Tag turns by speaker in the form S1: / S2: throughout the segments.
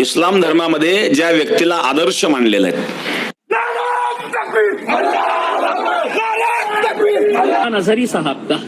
S1: इस्लाम धर्मामध्ये ज्या व्यक्तीला आदर्श मानलेला आहे,
S2: नजरी साहब का,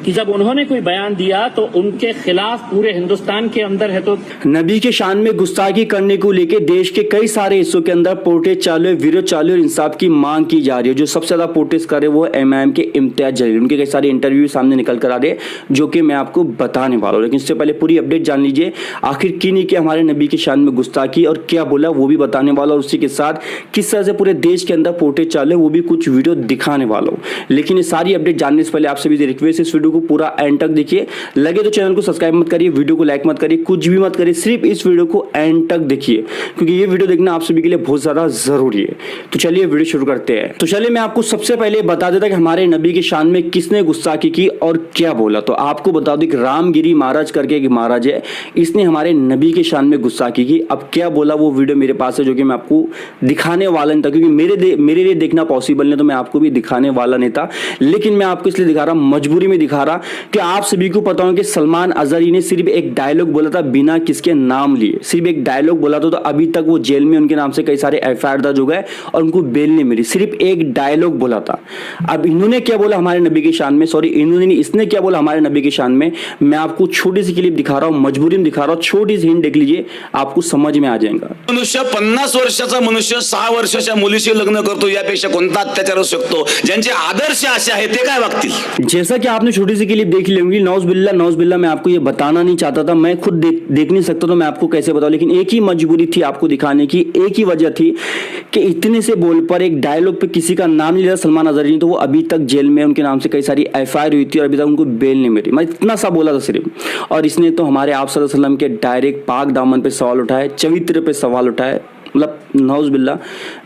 S2: कि जब उन्होंने कोई बयान दिया तो उनके खिलाफ पूरे हिंदुस्तान के अंदर है तो
S3: नबी के शान में गुस्ताखी करने को लेकर देश के कई सारे हिस्सों के अंदर प्रोटेस्ट चालू है, विरोध चालू है और इंसाफ की मांग की जा रही है। जो सबसे ज्यादा प्रोटेस्ट कर रहे हैं वो एमआईएम के इम्तियाज जलील, उनके कई सारे इंटरव्यू सामने निकल कर आ रहे हैं जो कि मैं आपको बताने वाला हूँ। लेकिन इससे पहले पूरी अपडेट जान लीजिए, आखिर की नहीं कि हमारे नबी के शान में गुस्ताखी और क्या बोला वो भी बताने वाला, और उसी के साथ किस तरह से पूरे देश के अंदर प्रोटेस्ट चालू है वो भी कुछ वीडियो दिखाने वाला हूँ। लेकिन ये सारी अपडेट जानने से पहले आप सभी से रिक्वेस्ट, इस वीडियो को पूरा एंड तक देखिए, लगे तो चैनल को सब्सक्राइब मत करिए, वीडियो को लाइक मत करिए, कुछ भी मत करिए, सिर्फ इस वीडियो को एंड तक देखिए क्योंकि ये वीडियो देखना आप सभी के लिए बहुत ज्यादा जरूरी है। तो चलिए वीडियो शुरू करते हैं। तो चलिए मैं आपको सबसे पहले बता देता कि हमारे नबी के शान में किसने गुस्ताखी की और क्या बोला। तो आपको बता दो कि रामगिरी महाराज करके एक महाराज है, इसने हमारे नबी के शान में गुस्ताखी की। अब क्या बोला वो वीडियो मेरे पास है जो कि मैं आपको दिखाने वाला नहीं था, क्योंकि मेरे लिए देखना पॉसिबल नहीं, तो मैं आपको भी दिखाने वाला नहीं था। लेकिन मैं आपको इसलिए दिखा रहा, मजबूरी में दिखा रहा कि आप सभी को पता हो कि सलमान अजहरी ने सिर्फ एक डायलॉग बोला था बिना किसके नाम लिए, सिर्फ एक डायलॉग बोला था, तो अभी तक वो जेल में उनके नाम से कई सारे एफआईआर दर्ज हो गए और उनको बेल नहीं मिली, सिर्फ एक डायलॉग बोला था। अब इन्होंने क्या बोला हमारे नबी के शान में, सॉरी इसने क्या बोला हमारे नबी के शान में, मैं आपको छोटी सी क्लिप दिखा रहा हूं, मजबूरी में दिखा रहा हूं, छोटी सी हिंट देख लीजिए, आपको समझ में आ जाएगा।
S1: मनुष्य 50 वर्षाचा मनुष्य 6 वर्षाच्या मुलीशी लग्न करतो, यापेक्षा कोणता अत्याचार असू शकतो? ज्यांचे आदर्श असे आहेत ते काय वागतील?
S3: जैसा कि आपने छोटी सी क्लिप देख ली होंगी, नौज बिल्ला मैं आपको ये बताना नहीं चाहता था, मैं खुद देख नहीं सकता तो मैं आपको कैसे बताऊं, लेकिन एक ही मजबूरी थी आपको दिखाने की, एक ही वजह थी कि इतने से बोल पर एक डायलॉग पे किसी का नाम नहीं लिया सलमान अजहरी, तो वो अभी तक जेल में, उनके नाम से कई सारी एफआईआर हुई थी और अभी तक उनको बेल नहीं मिली। मैं इतना सा बोला था सिर्फ, और इसने तो हमारे आप सल्लल्लाहु अलैहि वसल्लम के डायरेक्ट पाक दामन पे सवाल उठाए, चरित्र पे सवाल उठाए, मतलब नौज बिल्ला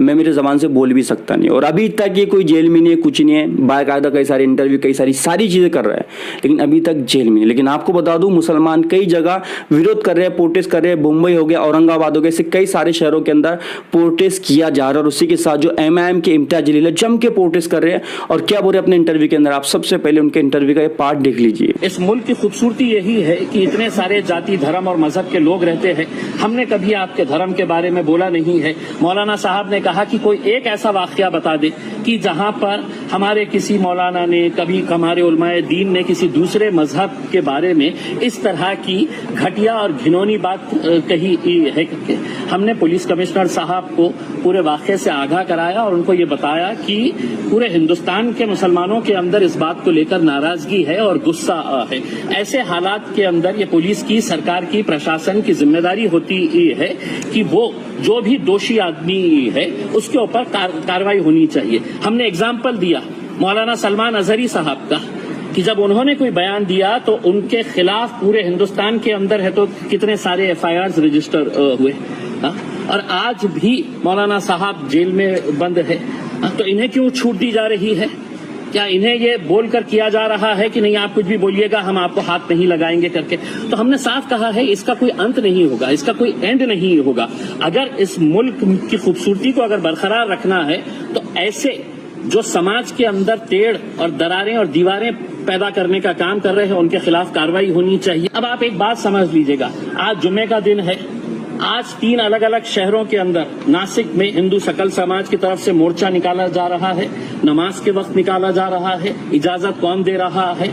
S3: मैं मेरे जबान से बोल भी सकता नहीं। और अभी तक ये कोई जेल में नहीं है, कुछ नहीं है, बाकायदा कई सारे इंटरव्यू, कई सारी चीजें कर रहा है, लेकिन अभी तक जेल में नहीं। लेकिन आपको बता दूं, मुसलमान कई जगह विरोध कर रहे हैं, प्रोटेस्ट कर रहे हैं, मुंबई हो गया, औरंगाबाद हो गया, ऐसे कई सारे शहरों के अंदर प्रोटेस्ट किया जा रहा है। और उसी के साथ जो एमआईएम के इम्तियाज जलील है जम के प्रोटेस्ट कर रहे हैं और क्या बोल रहे हैं अपने इंटरव्यू के अंदर, आप सबसे पहले उनके इंटरव्यू का पार्ट देख लीजिए।
S2: इस मुल्क की खूबसूरती यही है कि इतने सारे जाति, धर्म और मजहब के लोग रहते हैं। हमने कभी आपके धर्म के बारे में बोला नहीं है। मौलाना साहब ने कहा कि कोई एक ऐसा वाकया बता दे कि जहां पर हमारे किसी मौलाना ने, कभी हमारे उलमाए दीन ने किसी दूसरे मजहब के बारे में इस तरह की घटिया और घिनौनी बात कही है। हमने पुलिस कमिश्नर साहब को पूरे वाकये से आगाह कराया और उनको ये बताया कि पूरे हिंदुस्तान के मुसलमानों के अंदर इस बात को लेकर नाराजगी है और गुस्सा है। ऐसे हालात के अंदर ये पुलिस की, सरकार की, प्रशासन की जिम्मेदारी होती है कि वो जो भी दोषी आदमी है उसके ऊपर कार्रवाई होनी चाहिए। हमने एग्जाम्पल दिया मौलाना सलमान अजहरी साहब का, कि जब उन्होंने कोई बयान दिया तो उनके खिलाफ पूरे हिंदुस्तान के अंदर है तो कितने सारे एफआईआर रजिस्टर हुए, और आज भी मौलाना साहब जेल में बंद है। तो इन्हें क्यों छूट दी जा रही है? क्या इन्हें ये बोलकर किया जा रहा है कि नहीं आप कुछ भी बोलिएगा, हम आपको हाथ नहीं लगाएंगे करके? तो हमने साफ कहा है इसका कोई अंत नहीं होगा, इसका कोई एंड नहीं होगा। अगर इस मुल्क की खूबसूरती को अगर बरकरार रखना है तो ऐसे जो समाज के अंदर टेढ़ और दरारें और दीवारें पैदा करने का काम कर रहे हैं उनके खिलाफ कार्रवाई होनी चाहिए। अब आप एक बात समझ लीजिएगा, आज जुम्मे का दिन है, आज 3 अलग अलग शहरों के अंदर, नासिक में हिंदू सकल समाज की तरफ से मोर्चा निकाला जा रहा है, नमाज के वक्त निकाला जा रहा है, इजाजत कौन दे रहा है?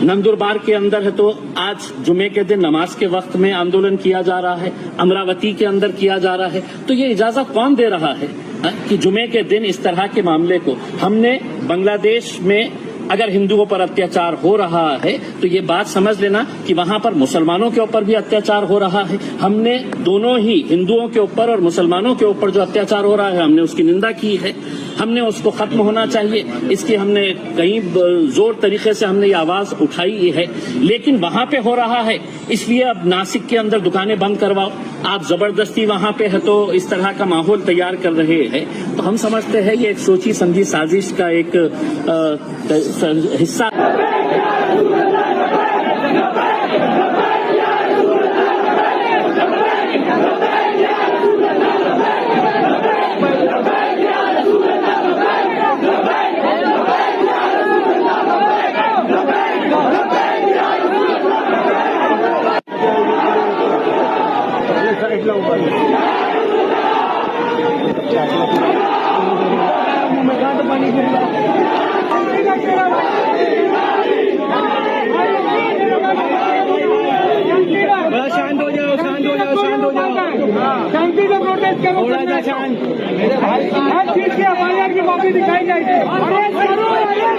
S2: नंदुरबार के अंदर है तो आज जुमे के दिन नमाज के वक्त में आंदोलन किया जा रहा है, अमरावती के अंदर किया जा रहा है। तो ये इजाजत कौन दे रहा है कि जुमे के दिन इस तरह के मामले को? हमने बांग्लादेश में अगर हिंदुओं पर अत्याचार हो रहा है तो ये बात समझ लेना कि वहां पर मुसलमानों के ऊपर भी अत्याचार हो रहा है। हमने दोनों ही हिंदुओं के ऊपर और मुसलमानों के ऊपर जो अत्याचार हो रहा है हमने उसकी निंदा की है, हमने उसको खत्म होना चाहिए, इसकी हमने कई जोर तरीके से हमने ये आवाज उठाई है। लेकिन वहां पे हो रहा है इसलिए अब नासिक के अंदर दुकानें बंद करवाओ, आप जबरदस्ती वहां पे है तो इस तरह का माहौल तैयार कर रहे हैं। तो हम समझते हैं ये एक सोची समझी साजिश का एक हिस्सा।
S4: साइड ला बड़ा शांत हो जाओ, शांत हो जाओ, शांत हो जाओ, शांति से प्रोटेस्ट करो, थोड़ा सा शांत। हर चीज की एफआईआर की कॉपी दिखाई जाएगी। अरेस्ट करो, अरेस्ट करो।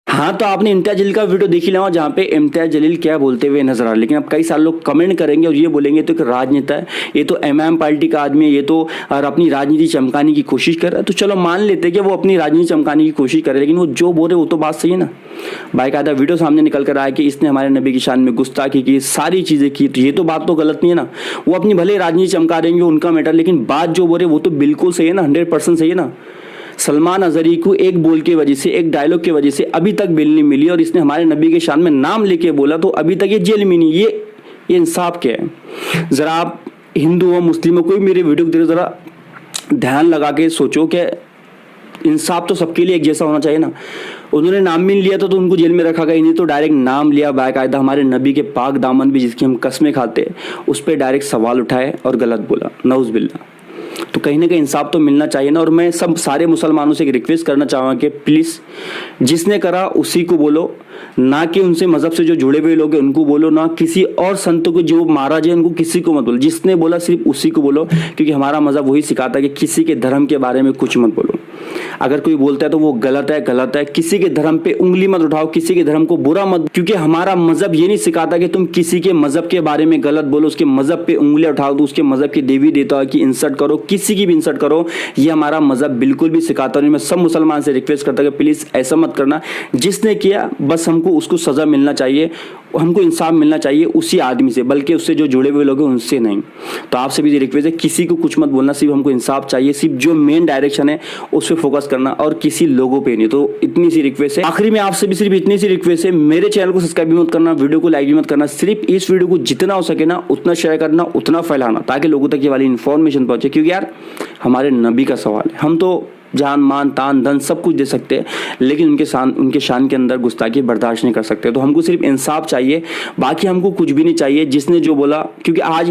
S3: हाँ, तो आपने इम्तियाज जलील का वीडियो देख ही लिया जहाँ पे इम्तियाज जलील क्या बोलते हुए नजर आ रहे, लेकिन अब कई सारे लोग कमेंट करेंगे और ये बोलेंगे तो एक राजनेता है, ये तो एमआईएम पार्टी का आदमी है, ये तो और अपनी राजनीति चमकाने की कोशिश कर रहा है। तो चलो मान लेते हैं कि वो अपनी राजनीति चमकाने की कोशिश करे, लेकिन वो जो बोल रहे वो तो बात सही है ना। बाकायदा वीडियो सामने निकल कर आया कि इसने हमारे नबी की शान में गुस्ताखी की, सारी चीजें की, तो ये तो बात तो गलत नहीं है ना। वो अपनी भले राजनीति चमका देंगे, उनका मैटर, लेकिन बात जो बोल रहे वो तो बिल्कुल सही है ना, 100% सही है ना। सलमान अजहरी को एक बोल की वजह से, एक डायलॉग की वजह से अभी तक बेल नहीं मिली और इसने हमारे नबी के शान में नाम लेके बोला तो अभी तक ये जेल में नहीं। ये इंसाफ क्या है? जरा आप हिंदू हो, मुस्लिम हो, कोई मेरे वीडियो को देख, जरा ध्यान लगा के सोचो कि इंसाफ तो सबके लिए एक जैसा होना चाहिए ना। उन्होंने नाम भी नहीं लिया तो उनको जेल में रखा गया, इन्हें तो डायरेक्ट नाम लिया, बाकायदा हमारे नबी के पाक दामन भी जिसकी हम कस्में खाते उस पर डायरेक्ट सवाल उठाए और गलत बोला, नऊज़ बिल्ला। तो कहीं ना कहीं इंसाफ तो मिलना चाहिए ना। और मैं सब सारे मुसलमानों से एक रिक्वेस्ट करना चाहूँगा कि प्लीज़ जिसने करा उसी को बोलो, ना कि उनसे मजहब से जो जुड़े हुए लोग हैं उनको बोलो, ना किसी और संत को जो महाराज है उनको किसी को मत बोलो। जिसने बोला सिर्फ उसी को बोलो, क्योंकि हमारा मजहब वही सिखाता है कि किसी के धर्म के बारे में कुछ मत बोलो। अगर कोई बोलता है तो वो गलत है, गलत है। किसी के धर्म पे उंगली मत उठाओ, किसी के धर्म को बुरा मत, क्योंकि हमारा मजहब ये नहीं सिखाता कि तुम किसी के मजहब के बारे में गलत बोलो, उसके मजहब पे उंगलियां उठाओ, तो उसके मजहब के देवी देवता की इंसल्ट करो, किसी की भी इंसल्ट करो। ये हमारा मजहब बिल्कुल भी सिखाता नहीं। मैं सब मुसलमान से रिक्वेस्ट करता हूं कि प्लीज ऐसा मत करना। जिसने किया बस हमको उसको सजा मिलना चाहिए, हमको इंसाफ मिलना चाहिए उसी आदमी से, बल्कि उससे जो जुड़े हुए लोग हैं उनसे नहीं। तो आपसे भी रिक्वेस्ट है, किसी को कुछ मत बोलना, सिर्फ हमको इंसाफ चाहिए, सिर्फ जो मेन डायरेक्शन है उस पर फोकस करना और किसी लोगों पे नहीं। तो इतनी सी रिक्वेस्ट है। आखिरी में आपसे भी सिर्फ इतनी सी रिक्वेस्ट है, मेरे चैनल को सब्सक्राइब भी मत करना, वीडियो को लाइक भी मत करना, सिर्फ इस वीडियो को जितना हो सके ना उतना शेयर करना, उतना फैलाना, ताकि लोगों तक ये वाली इन्फॉर्मेशन पहुंचे। क्योंकि यार हमारे नबी का सवाल है, हम तो जान मान तान धन सब कुछ दे सकते हैं, लेकिन उनके शान के अंदर गुस्ताखी बर्दाश्त नहीं कर सकते। तो हमको सिर्फ इंसाफ चाहिए, बाकी हमको कुछ भी नहीं चाहिए। जिसने जो बोला, क्योंकि आज